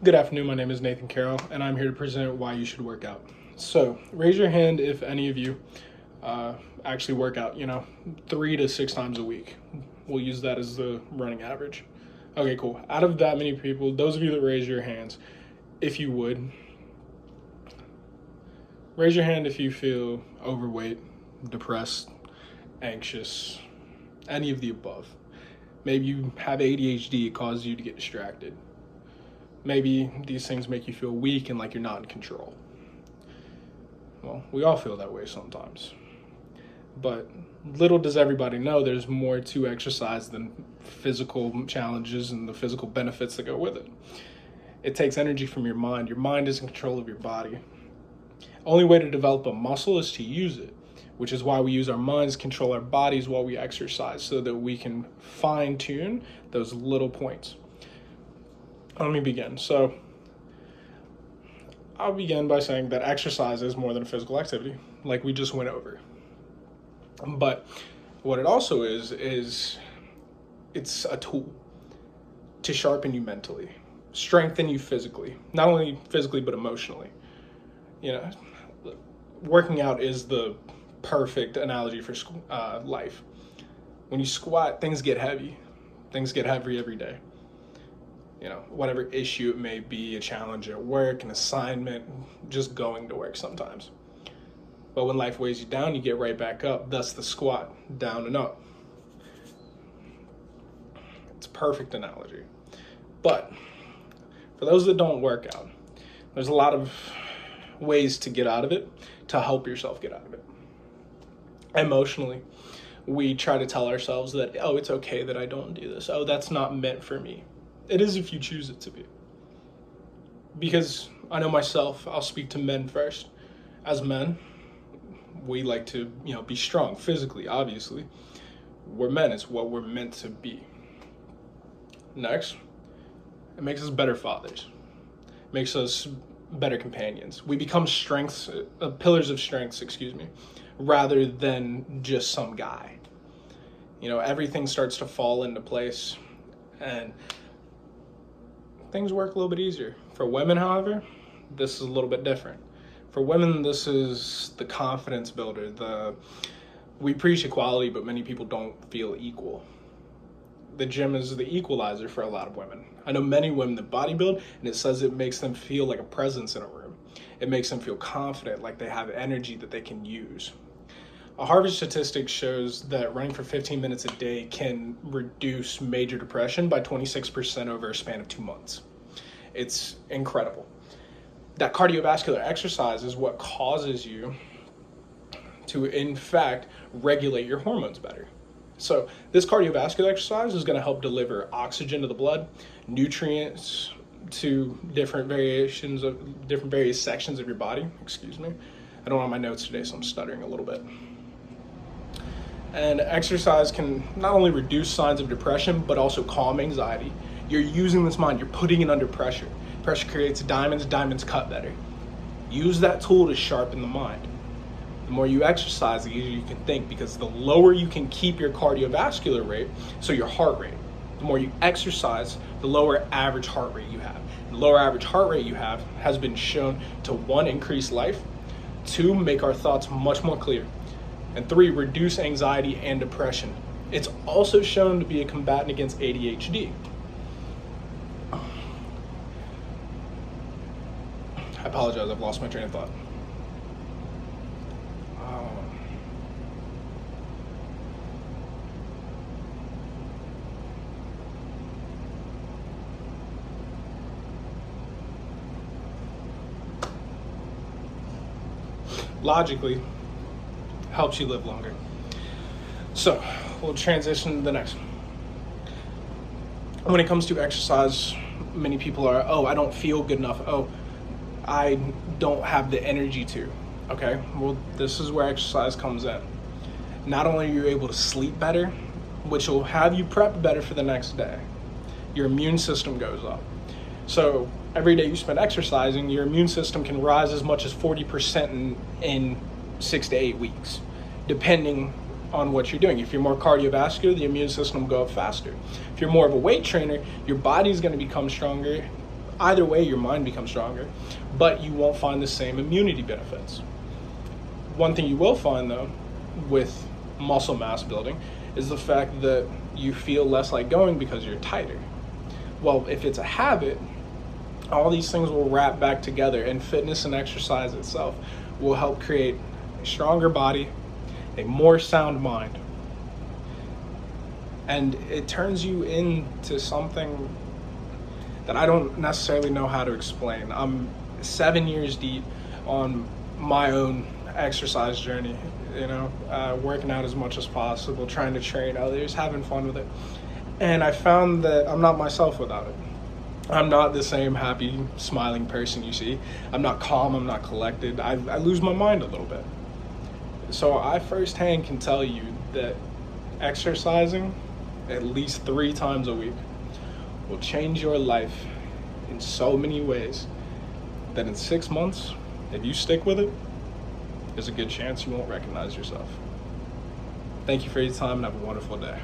Good afternoon, my name is Nathan Carroll, and I'm here to present why you should work out. So, raise your hand if any of you actually work out, 3 to 6 times a week. We'll use that as the running average. Okay, cool. Out of that many people, those of you that raise your hands, if you would, raise your hand if you feel overweight, depressed, anxious, any of the above. Maybe you have ADHD, it causes you to get distracted. Maybe these things make you feel weak and like you're not in control. Well, we all feel that way sometimes. But little does everybody know there's more to exercise than physical challenges and the physical benefits that go with it. It takes energy from your mind. Your mind is in control of your body. Only way to develop a muscle is to use it, which is why we use our minds to control our bodies while we exercise so that we can fine-tune those little points. Let me begin. So, I'll begin by saying that exercise is more than a physical activity, like we just went over. But what it also is it's a tool to sharpen you mentally, strengthen you physically, not only physically, but emotionally. Working out is the perfect analogy for life. When you squat, things get heavy. Things get heavy every day. Whatever issue it may be, a challenge at work, an assignment, just going to work sometimes. But when life weighs you down, you get right back up. Thus the squat, down and up. It's a perfect analogy. But for those that don't work out, there's a lot of ways to get out of it, to help yourself get out of it. Emotionally, we try to tell ourselves that, oh, it's okay that I don't do this. Oh, that's not meant for me. It is if you choose it to be. Because I know myself, I'll speak to men first. As men, we like to, be strong physically, obviously. We're men, it's what we're meant to be. Next, it makes us better fathers. It makes us better companions. We become pillars of strengths, rather than just some guy. Everything starts to fall into place and things work a little bit easier. For women, however, this is a little bit different. For women, this is the confidence builder. We preach equality, but many people don't feel equal. The gym is the equalizer for a lot of women. I know many women that bodybuild, and it says it makes them feel like a presence in a room. It makes them feel confident, like they have energy that they can use. A Harvard statistic shows that running for 15 minutes a day can reduce major depression by 26% over a span of 2 months. It's incredible. That cardiovascular exercise is what causes you to, in fact, regulate your hormones better. So this cardiovascular exercise is going to help deliver oxygen to the blood, nutrients to different various sections of your body. I don't have my notes today, so I'm stuttering a little bit. And exercise can not only reduce signs of depression, but also calm anxiety. You're using this mind, you're putting it under pressure. Pressure creates diamonds, diamonds cut better. Use that tool to sharpen the mind. The more you exercise, the easier you can think, because the lower you can keep your cardiovascular rate, so your heart rate, the more you exercise, the lower average heart rate you have. The lower average heart rate you have has been shown to 1, increase life, 2, make our thoughts much more clear, and 3, reduce anxiety and depression. It's also shown to be a combatant against ADHD. I apologize, I've lost my train of thought. Logically, helps you live longer. So, we'll transition to the next one. When it comes to exercise, many people are, oh, I don't feel good enough. Oh, I don't have the energy to. Okay, well, this is where exercise comes in. Not only are you able to sleep better, which will have you prep better for the next day, your immune system goes up. So every day you spend exercising, your immune system can rise as much as 40% in 6 to 8 weeks, depending on what you're doing. If you're more cardiovascular, the immune system will go up faster. If you're more of a weight trainer, your body's going to become stronger Either way, your mind becomes stronger, but you won't find the same immunity benefits. One thing you will find, though, with muscle mass building is the fact that you feel less like going because you're tighter. Well, if it's a habit, all these things will wrap back together, and fitness and exercise itself will help create a stronger body, a more sound mind, and it turns you into something that I don't necessarily know how to explain. I'm 7 years deep on my own exercise journey, working out as much as possible, trying to train others, having fun with it. And I found that I'm not myself without it. I'm not the same happy, smiling person you see. I'm not calm, I'm not collected. I lose my mind a little bit. So I firsthand can tell you that exercising at least 3 times a week will change your life in so many ways that in 6 months, if you stick with it, there's a good chance you won't recognize yourself. Thank you for your time and have a wonderful day.